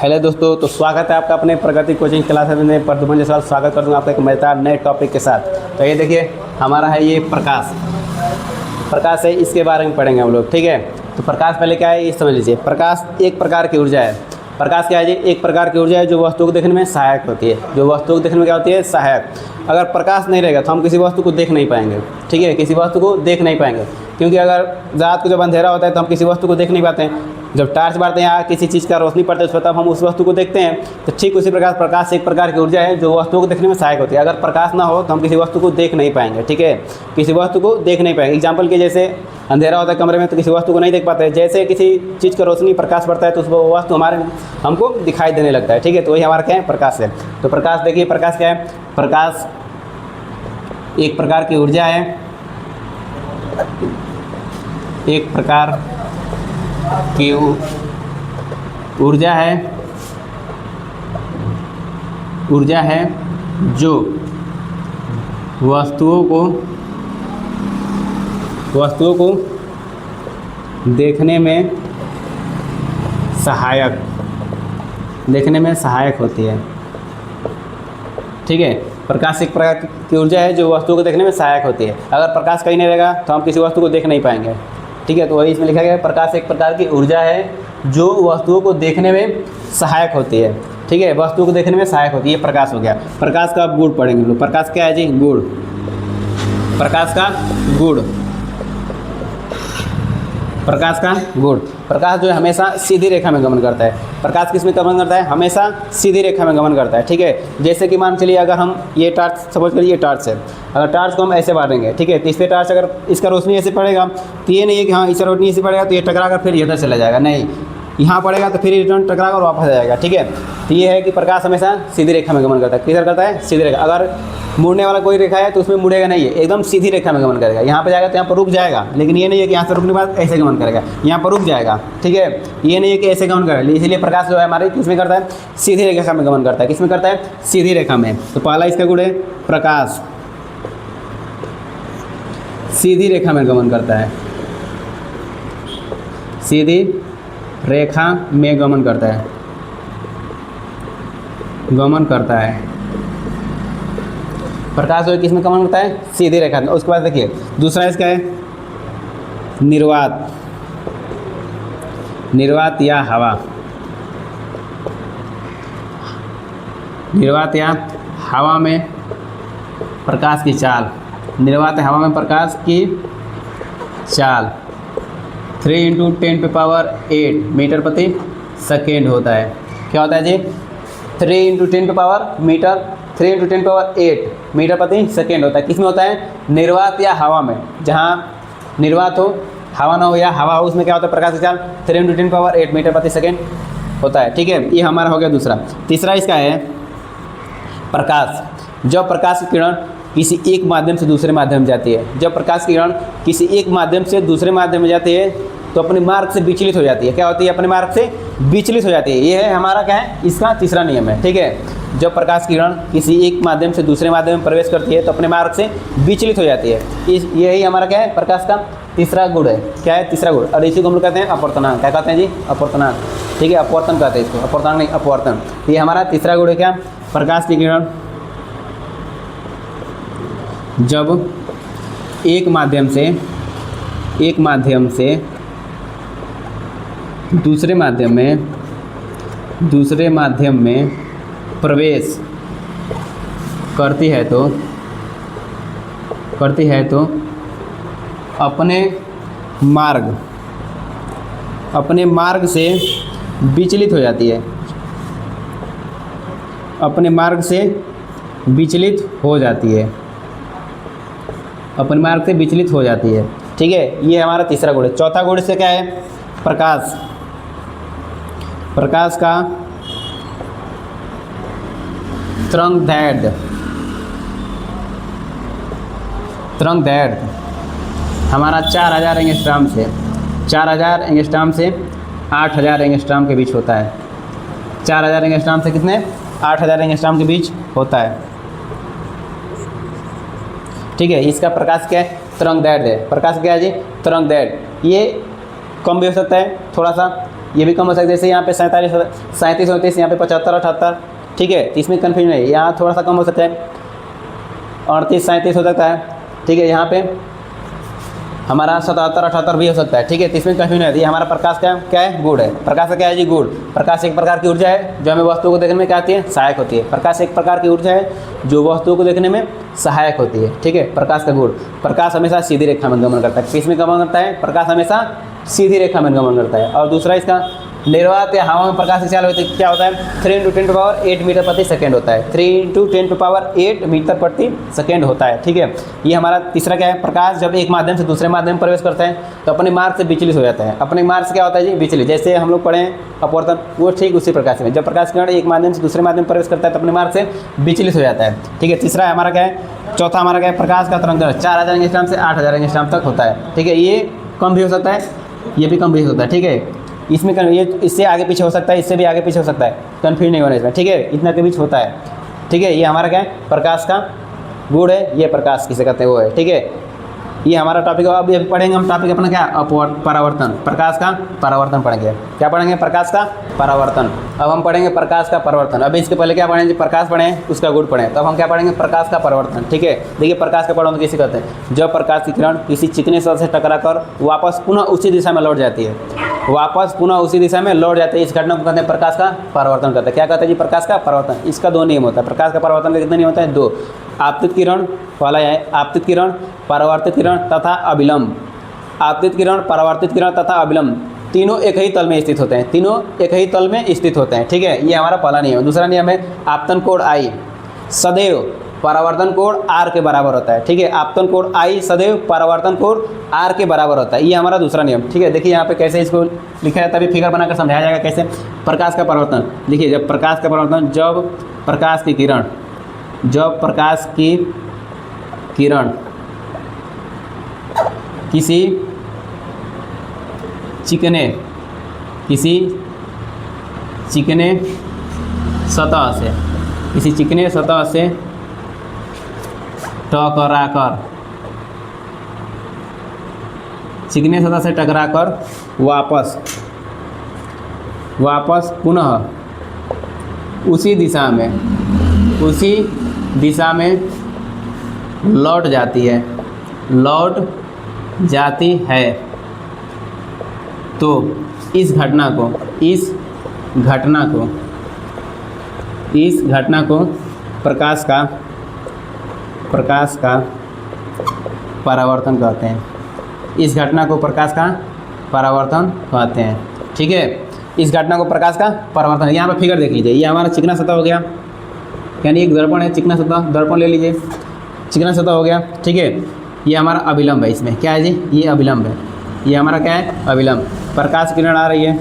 Hello दोस्तों, तो स्वागत है आपका अपने प्रगति कोचिंग क्लासेस में। प्रदुमन जायसवाल स्वागत करता हूँ आपका एक मजेदार नए टॉपिक के साथ। तो ये देखिए, हमारा है ये प्रकाश है, इसके बारे में पढ़ेंगे हम लोग। ठीक है, तो प्रकाश पहले क्या है ये समझ लीजिए। प्रकाश एक प्रकार की ऊर्जा है। प्रकाश क्या है जी? एक प्रकार की ऊर्जा है जो वस्तु को देखने में सहायक होती है। जो वस्तु को देखने में क्या होती है? सहायक। अगर प्रकाश नहीं रहेगा तो हम किसी वस्तु को देख नहीं पाएंगे। ठीक है, किसी वस्तु को देख नहीं पाएंगे, क्योंकि अगर रात को जब अंधेरा होता है तो हम किसी वस्तु को देख नहीं पाते हैं। जब टार्च मारते हैं या किसी चीज़ का रोशनी पड़ता है उस पर तब हम उस वस्तु को देखते हैं। तो ठीक उसी प्रकार प्रकाश एक प्रकार की ऊर्जा है जो वस्तुओं को देखने में सहायक होती है। अगर प्रकाश ना हो तो हम किसी वस्तु को देख नहीं पाएंगे। ठीक है, किसी वस्तु को देख नहीं पाएंगे। एग्जाम्पल के जैसे अंधेरा होता है कमरे में तो किसी वस्तु को नहीं देख पाते। जैसे किसी चीज़ का रोशनी प्रकाश पड़ता है तो उस वस्तु हमको दिखाई देने लगता है। ठीक है, तो वही हमारा क्या है? प्रकाश है। तो प्रकाश देखिए, प्रकाश क्या है? प्रकाश एक प्रकार की ऊर्जा है। एक प्रकार की ऊर्जा है जो वस्तुओं को देखने में सहायक होती है। ठीक है, प्रकाश एक प्रकार की ऊर्जा है जो वस्तुओं को देखने में सहायक होती है। अगर प्रकाश कहीं नहीं रहेगा तो हम किसी वस्तु को देख नहीं पाएंगे। ठीक है, तो वही इसमें लिखा गया है, प्रकाश एक प्रकार की ऊर्जा है जो वस्तुओं को देखने में सहायक होती है। ठीक है, वस्तुओं को देखने में सहायक होती है, ये प्रकाश हो गया। प्रकाश का गुण पढ़ेंगे लोग। प्रकाश क्या है जी? गुण। प्रकाश का गुण। प्रकाश का गुण। प्रकाश जो है हमेशा सीधी रेखा में गमन करता है। प्रकाश किस में गमन करता है? हमेशा सीधी रेखा में गमन करता है। ठीक है, जैसे कि मान चलिए अगर हम ये टार्च, सपोज करिए ये टार्च है। अगर टार्च को हम ऐसे बांटेंगे, ठीक है, तो इस पर टार्च अगर इसका रोशनी ऐसे पड़ेगा तो ये नहीं है कि हाँ इसका रोशनी ऐसे पड़ेगा तो ये टकरा कर फिर इधर चला जाएगा। नहीं, यहाँ पड़ेगा तो फिर रिटर्न टकरा कर वापस आ जाएगा। ठीक है, तो ये है कि प्रकाश हमेशा सीधी रेखा में गमन करता है। किधर करता है? सीधी रेखा। अगर मुड़ने वाला कोई रेखा है तो उसमें मुड़ेगा नहीं है, एकदम सीधी रेखा में गमन करेगा। यहाँ पर जाएगा तो यहाँ पर रुक जाएगा, लेकिन ये नहीं है कि यहाँ से रुकने के बाद ऐसे गमन करेगा, यहाँ पर रुक जाएगा। ठीक है, ये नहीं है कि ऐसे गमन करेगा। इसलिए प्रकाश जो है हमारे किसमें करता है? सीधी रेखा में गमन करता है। किसमें करता है? सीधी रेखा में। तो पहला इसका गुण है प्रकाश सीधी रेखा में गमन करता है। सीधी रेखा में गमन करता है। प्रकाश जो है किसमें गमन करता है? सीधी रेखा में। उसके बाद देखिए दूसरा इसका है निर्वात। निर्वात या हवा। निर्वात या हवा में प्रकाश की चाल। निर्वात हवा में प्रकाश की चाल 3 × 10⁸ मीटर प्रति सेकेंड होता है। क्या होता है जी? 3 × 10⁸ मीटर प्रति सेकेंड होता है। किसमें होता है? निर्वात या हवा में। जहाँ निर्वात हो, हवा ना हो या हवा हो, उसमें क्या होता है? प्रकाश की चाल 3 × 10⁸ मीटर प्रति सेकेंड होता है। ठीक है, ये हमारा हो गया दूसरा। तीसरा इसका है प्रकाश। जब प्रकाश की किरण किसी एक माध्यम से दूसरे माध्यम में जाती है, जब प्रकाश की किरण किसी एक माध्यम से दूसरे माध्यम में जाती है तो अपने मार्ग से विचलित हो जाती है। क्या होती है? अपने मार्ग से विचलित हो जाती है। ये है हमारा क्या है? इसका तीसरा नियम है। ठीक है, जब प्रकाश की किरण किसी एक माध्यम से दूसरे माध्यम में प्रवेश करती है तो अपने मार्ग से विचलित हो जाती है। यही हमारा क्या है? प्रकाश का तीसरा गुण है। क्या है? तीसरा गुण। और इसी को हम लोग कहते हैं अपवर्तनांक। क्या कहते हैं जी? अपवर्तनांक। ठीक है, अपवर्तन कहते हैं इसको, अपवर्तनांक नहीं, अपवर्तन। ये हमारा तीसरा गुण है। क्या? प्रकाश की किरण जब एक माध्यम से दूसरे माध्यम में प्रवेश करती है तो अपने मार्ग से विचलित हो जाती है। अपने मार्ग से विचलित हो जाती है। ठीक है, ये हमारा तीसरा गुण है। चौथा गुण से क्या है? प्रकाश का तरंगदैर्ध्य। हमारा 4000 एंगस्ट्रॉम से 8000 एंगस्ट्रॉम के बीच होता है। 4000 एंगस्ट्रॉम से कितने? 8000 एंगस्ट्रॉम के बीच होता है। ठीक है, इसका प्रकाश क्या है? तरंग दैर्ध्य है। प्रकाश क्या है जी? तरंग दैर्ध्य। ये कम भी हो सकता है थोड़ा सा, ये भी कम हो सकता है, जैसे यहाँ पे 37 37 यहाँ पे 75 78, ठीक है। तो इसमें कन्फ्यूजन है, यहाँ थोड़ा सा कम हो सकता है, 38 37 हो सकता है, ठीक है। यहाँ पे हमारा 77 78 भी हो सकता है, ठीक है। तो इसमें कन्फ्यूजन है। ये हमारा प्रकाश का क्या है, गुण है। प्रकाश का क्या है जी, गुण। प्रकाश एक प्रकार की ऊर्जा है जो हमें वस्तुओं को देखने में क्या आती है, सहायक होती है। प्रकाश एक प्रकार की ऊर्जा है जो वस्तुओं को देखने में सहायक होती है, ठीक है। प्रकाश का गुण, प्रकाश हमेशा सीधी रेखा में गमन करता है। किस में गमन करता है, प्रकाश हमेशा सीधी रेखा में गमन करता है। और दूसरा इसका निर्वात या हवा में प्रकाश की चाल होती है, क्या होता है, 3 × 10⁸ मीटर प्रति सेकेंड होता है। 3 × 10⁸ मीटर प्रति सेकेंड होता है, ठीक है। ये हमारा तीसरा क्या है, प्रकाश जब एक माध्यम से दूसरे माध्यम में प्रवेश करता है तो अपने मार्ग से विचलित हो जाता है। अपने मार्ग से क्या होता है जी, विचलित। जैसे हम लोग पढ़े अपवर्तन, वो ठीक उसी प्रकार से जब प्रकाश किरण एक माध्यम से दूसरे माध्यम में प्रवेश करता है तो अपने मार्ग से विचलित हो जाता है, ठीक है। तीसरा हमारा क्या है, चौथा हमारा क्या है, प्रकाश का तरंग दैर्घ्य 4000 एंगस्ट्रॉम से 8000 एंगस्ट्रॉम तक होता है, ठीक है। ये कम भी हो सकता है, ये भी कम भी हो सकता है, ठीक है। इसमें ये इससे आगे पीछे हो सकता है, इससे भी आगे पीछे हो सकता है, कन्फ्यूज नहीं होना इसमें, ठीक है। इतना के बीच होता है, ठीक है। ये हमारा क्या है, प्रकाश का गुण है, ये प्रकाश किसे कहते हैं वो है, ठीक है। ये हमारा टॉपिक है। अब ये पढ़ेंगे हम टॉपिक अपना क्या, परावर्तन, प्रकाश का परावर्तन पढ़ेंगे। क्या पढ़ेंगे, प्रकाश का परावर्तन। अब हम पढ़ेंगे प्रकाश का परावर्तन। अभी इसके पहले क्या पढ़ेंगे, प्रकाश पढ़ें, उसका गुण पढ़ें। तो अब हम क्या पढ़ेंगे, प्रकाश का परावर्तन, ठीक है। देखिए प्रकाश का परावर्तन किसे कहते हैं, जब प्रकाश की किरण किसी चिकने सतह से टकराकर वापस पुनः उसी दिशा में लौट जाती है, वापस पुनः उसी दिशा में लौट जाती है, इस घटना को कहते हैं प्रकाश का परावर्तन कहते हैं। क्या कहते हैं जी, प्रकाश का परावर्तन। इसका 2 नियम होता है, प्रकाश का परावर्तन का कितने नियम होता है, 2। आपतित किरण, पहला है आपतित किरण, परावर्तित किरण तथा अभिलंब। आपतित किरण, परावर्तित किरण तथा अभिलंब तीनों एक ही तल में स्थित होते हैं, तीनों एक ही तल में स्थित होते हैं, ठीक है। ये हमारा पहला नियम है। दूसरा नियम है आपतन कोण I सदैव परावर्तन कोण R के बराबर होता है, ठीक है। आपतन कोण I सदैव परावर्तन कोण R के बराबर होता है, ये हमारा दूसरा नियम, ठीक है। देखिए यहाँ पे कैसे इसको लिखा जाता है, अभी फिगर बनाकर समझाया जाएगा कैसे। प्रकाश का परावर्तन, देखिए जब प्रकाश का परावर्तन, जब प्रकाश की किरण, जब प्रकाश की किरण किसी चिकने सतह से, किसी चिकने सतह से टकराकर, चिकने सतह से टकराकर वापस पुनः उसी दिशा में लौट जाती है, तो इस घटना को प्रकाश का परावर्तन कहते हैं। इस घटना को प्रकाश का परावर्तन कहते हैं, ठीक है। इस घटना को प्रकाश का परावर्तन। यहाँ पर फिगर देख लीजिए, ये हमारा चिकना सतह हो गया, यानी एक दर्पण है, चिकना सतह, दर्पण ले लीजिए, चिकना सतह हो गया, ठीक है। ये हमारा अभिलंब है, इसमें क्या है जी, ये अभिलंब है, ये हमारा क्या है, अभिलंब। प्रकाश किरण आ रही है,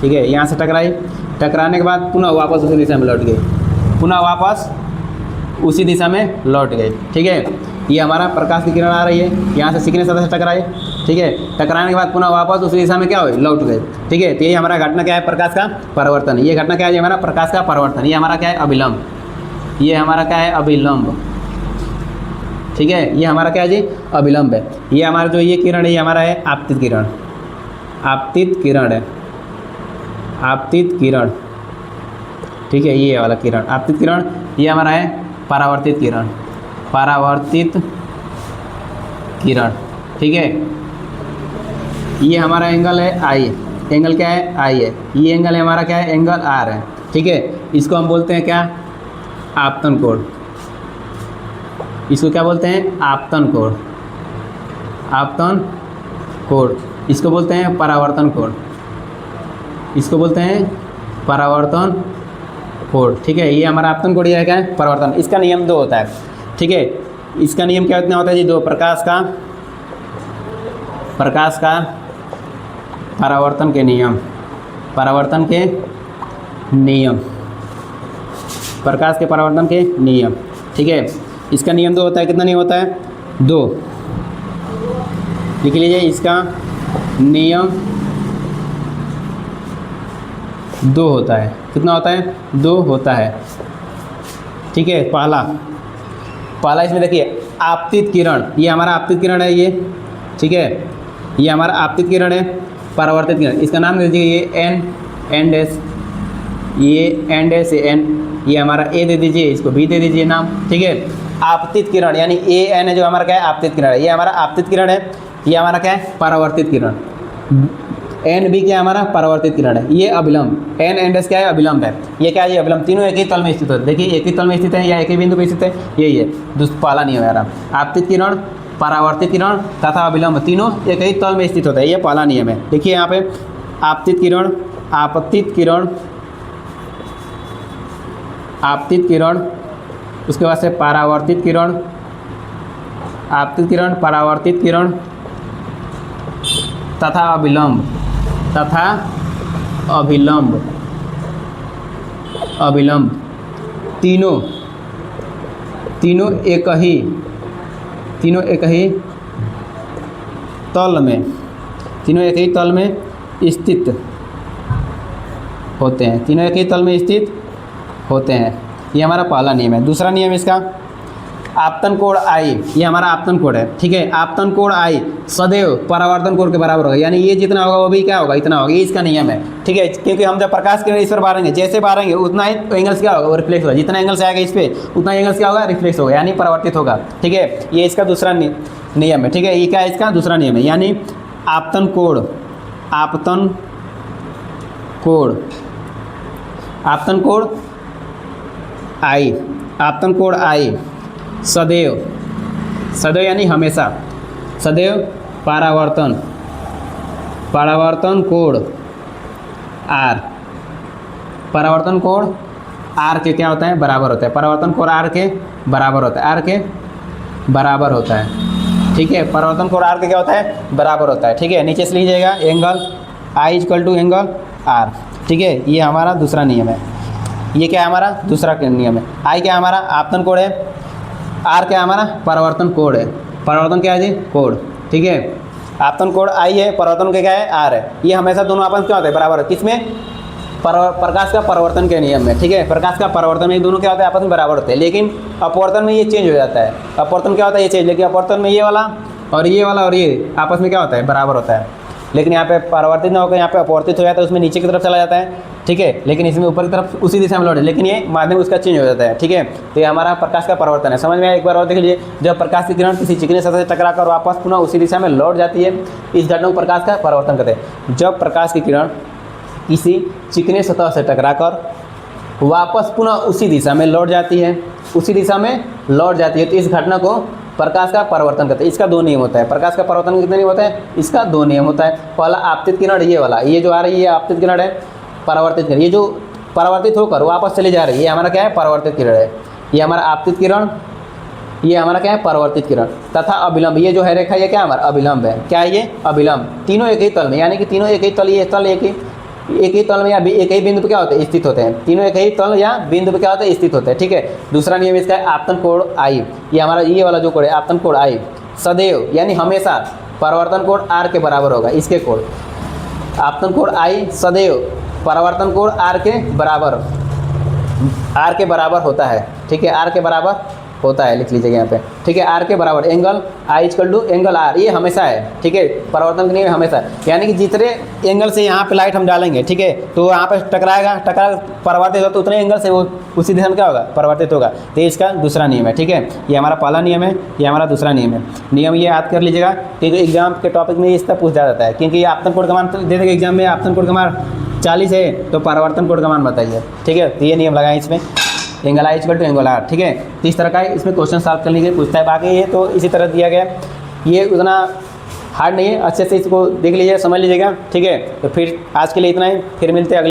ठीक है, यहाँ से टकराई, टकराने के बाद पुनः वापस उसी दिशा में लौट गई, पुनः वापस उसी दिशा में लौट गई, ठीक है। ये हमारा प्रकाश की किरण आ रही है, यहाँ से चिकने सतह से टकराई, ठीक है, टकराने के बाद पुनः वापस उसी दिशा में क्या हुई, लौट गए, ठीक है। तो ये हमारा घटना क्या है, प्रकाश का परावर्तन। ये घटना क्या है, हमारा प्रकाश का परावर्तन। ये हमारा क्या है, अभिलंब। ये हमारा क्या है, अभिलंब, ठीक है। ये हमारा क्या है जी, अभिलंब है। ये हमारा जो ये किरण है, ये हमारा है आपतित किरण, आपतित किरण है, आपतित किरण, ठीक है। ये वाला किरण आपतित किरण। ये हमारा है परावर्तित किरण, परावर्तित किरण, ठीक है। ये हमारा एंगल है I, एंगल क्या है, I है। ये एंगल है हमारा क्या है, एंगल R है, ठीक है। इसको हम बोलते हैं क्या, आपतन कोण। इसको क्या बोलते हैं, आपतन कोण, आपतन कोण। इसको बोलते हैं परावर्तन कोण, इसको बोलते हैं परावर्तन कोण, ठीक है। ये हमारा आपतन कोण, ये क्या है, परावर्तन। इसका नियम 2 होता है, ठीक है। इसका नियम क्या कितना होता है जी, 2। प्रकाश का परावर्तन के नियम, परावर्तन के नियम, प्रकाश के परावर्तन के नियम, ठीक है। इसका नियम 2 होता है। कितना नियम होता है, 2 लिख लीजिए। इसका नियम 2 होता है। कितना होता है, 2 होता है, ठीक है। पहला इसमें देखिए आपतित किरण, ये हमारा आपतित किरण है, ये ठीक है, ये हमारा आपतित किरण है। परावर्तित किरण, इसका नाम दे दीजिए ये एन एन डैश, ये एन डैश एन, ये हमारा ए दे दीजिए, इसको बी दे दीजिए नाम, ठीक है। आपतित किरण यानी ए एन है जो हमारा क्या है आपतित किरण है, ये हमारा आपतित किरण है, ये हमारा क्या है परावर्तित किरण। एन बी क्या है हमारा परावर्तित किरण है, ये अभिलंब, एन एन डैश क्या है अभिलंब है, ये क्या है ये अभिलंब, तीनों एक ही तल में स्थित होते हैं। देखिए एक ही तल में स्थित है या एक ही बिंदु पर स्थित है, यही है पहला नियम है हमारा। आपतित किरण, परावर्तित किरण तथा अभिलंब तीनों एक ही तल में स्थित होता है, ये पहला नियम है। देखिए यहाँ पे आपतित किरण, आपतित किरण, आपतित किरण, उसके बाद से परावर्तित किरण, आपतित किरण, परावर्तित किरण तथा अभिलंब, तथा अभिलंब, अभिलंब तीनों एक ही तल में, तीनों एक ही तल में स्थित होते हैं, तीनों एक ही तल में स्थित होते हैं, ये हमारा पहला नियम है। दूसरा नियम इसका आपतन कोण आई, ये हमारा आपतन कोण है, ठीक है। आपतन कोण आई सदैव परावर्तन कोण के बराबर होगा, यानी ये जितना होगा वो भी क्या होगा इतना होगा, ये इसका नियम है, ठीक है। क्योंकि हम जब प्रकाश किरण इस पर बारेंगे, जैसे बारेंगे उतना ही एंगल्स क्या होगा वो रिफ्लेक्स होगा, जितना एंगल से आएगा इस पर उतना एंगल्स क्या होगा रिफ्लेक्स होगा, यानी परावर्तित होगा, ठीक है। ये इसका दूसरा नियम है, ठीक है। ये क्या है इसका दूसरा नियम है, यानी आपतन कोण, आपतन कोण, आपतन कोण आई, आपतन कोण आई सदैव, सदैव यानी हमेशा, सदैव परावर्तन, परावर्तन कोण आर, परावर्तन कोण आर के क्या होता है बराबर होता है, परावर्तन कोण आर के बराबर होता है, आर के बराबर होता है, ठीक है। परावर्तन कोण आर के क्या होता है बराबर होता है, ठीक है। नीचे से लीजिएगा angle I equal to angle R, ठीक है। ये हमारा दूसरा नियम है, ये क्या है हमारा दूसरा नियम है। आई क्या हमारा आपतन कोण है, आर क्या हमारा परावर्तन कोण है, परावर्तन क्या है जी कोण, ठीक है। आपतन कोण आई है, परावर्तन का क्या है आर है, ये हमेशा दोनों आपस में क्या होता है बराबर है, किसमें प्रकाश का परावर्तन के नियम में, ठीक है। प्रकाश का परावर्तन में दोनों क्या होता है आपस में बराबर होते हैं, लेकिन अपवर्तन में ये चेंज हो जाता है, अपवर्तन क्या होता है ये चेंज, लेकिन अपवर्तन में ये वाला और ये आपस में क्या होता है बराबर होता है। लेकिन यहाँ पे परावर्तित ना होकर यहाँ पे अपवर्तित हो जाता है, उसमें नीचे की तरफ चला जाता है, ठीक है। लेकिन इसमें ऊपर की तरफ उसी दिशा में लौट है, लेकिन ये माध्यम उसका चेंज हो जाता है, ठीक है। तो ये हमारा प्रकाश का परावर्तन है, समझ में आया। एक बार और देख लीजिए, जब प्रकाश की किरण किसी चिकनी सतह से टकराकर वापस पुनः उसी दिशा में लौट जाती है, इस घटना को प्रकाश का परावर्तन कहते हैं। जब प्रकाश की किरण किसी चिकनी सतह से टकराकर वापस पुनः उसी दिशा में लौट जाती है, उसी दिशा में लौट जाती है, तो इस घटना को प्रकाश का परावर्तन करते हैं। इसका दो नियम होता है, प्रकाश का परावर्तन कितने नियम होता है, इसका दो नियम होता है। पहला आपतित किरण, ये वाला, ये जो आ रही है ये आपतित किरण है, परावर्तित किरण, ये जो परावर्तित होकर वापस चली जा रही है ये हमारा क्या है परावर्तित किरण है, ये हमारा आपतित किरण, ये हमारा क्या है परावर्तित किरण तथा अभिलंब, ये जो है रेखा ये क्या हमारा अभिलंब है, क्या है ये अभिलंब, तीनों एक ही तल में, यानी कि तीनों एक ही तल, ये तल एक ही तल में या एक ही बिंदु पे क्या होते हैं स्थित होते हैं, तीनों एक ही तल या बिंदु पे क्या होते हैं स्थित होते हैं, ठीक है। दूसरा नियम इसका है आपतन कोण आई, ये हमारा ये वाला जो कोण है आपतन कोण आई सदैव यानी हमेशा परावर्तन कोण आर के बराबर होगा, इसके कोण आपतन कोण आई सदैव परावर्तन कोण आर के बराबर होता है, ठीक है। आर के बराबर होता है, लिख लीजिएगा यहाँ पे, ठीक है। आर के बराबर angle I equal to angle R, ये हमेशा है, ठीक है। परावर्तन के नियम हमेशा, यानी कि जितने एंगल से यहाँ पे लाइट हम डालेंगे, ठीक है, तो यहाँ पे टकराएगा, परावर्तित होगा तो उतने एंगल से वो उसी दिशा में क्या होगा परावर्तित होगा। तो इसका दूसरा नियम है, ठीक है। ये हमारा पहला नियम है, ये हमारा दूसरा नियम है। नियम ये याद कर लीजिएगा क्योंकि एग्जाम के टॉपिक में इस तरह पूछा जाता है, क्योंकि आपतन कोण का मान दे देगा एग्जाम में, आपतन कोण का मान 40 है तो परावर्तन कोण का मान बताइए, ठीक है। तो ये नियम लगाएं इसमें, angle I equal to angle R, ठीक है। तो इस तरह का इसमें क्वेश्चन सॉल्व करने के लिए पूछता है। बाकी ये तो इसी तरह दिया गया, ये उतना हार्ड नहीं है, अच्छे से इसको देख लीजिए समझ लीजिएगा, ठीक है। तो फिर आज के लिए इतना ही, फिर मिलते हैं अगले